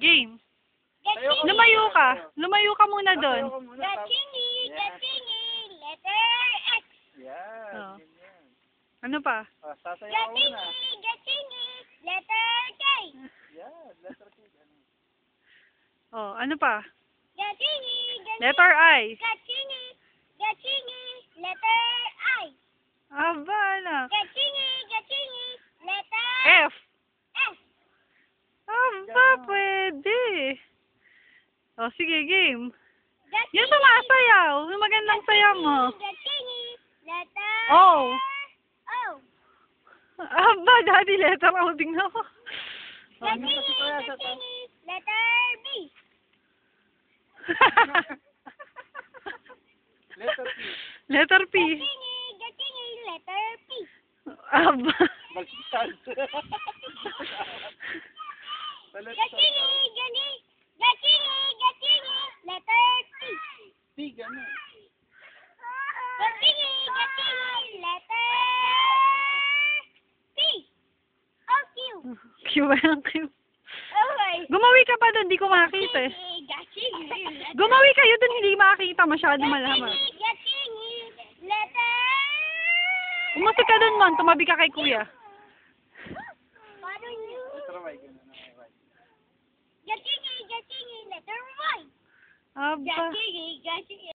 Game. Gatchingi. Lumayo ka. Lumayo ka muna doon. Gatchingi. Gatchingi. Letter X. Yan. Oh. Ganyan. Ano pa? Sasayaw ka muna. Gatchingi. Gatchingi. Letter K. Yan. Letter K. Oh, ano pa? Gatchingi. Letter I. Gatchingi. Gatchingi. Letter I. Aba, anak. Gatchingi. Gatchingi. Letter F. F. Aba, pwede. Oh, sige, game. Gatchingi. Yung sumasayaw. Yung magandang sayaw mo. Gatchingi. Letter O. O. Aba, daddy, letter O. Tingnan mo. Gatchingi. Gatchingi. Letter B. Letter P. Letter P. Gatchingi. Gatchingi. Letter P. Aba. Baliktad. Baliktad. Gatchingi. Gatchingi. Gatchingi. Letter P. P, ganun. Gatchingi. Gatchingi. Letter P. O, Q. Q ba yung Q? Okay. Gumawi ka pa doon, di ko makita eh. Gatchingi. Gumawi kayo doon, hindi makita. Masyado malaman. Gatchingi. Letter... Umusik ka doon, Mon. Tumabi ka kay kuya. Paano yun? Letter Y, ganun. Gatchingi. Gatchingi. Letter Y. Aba. Gatchingi. Gatchingi.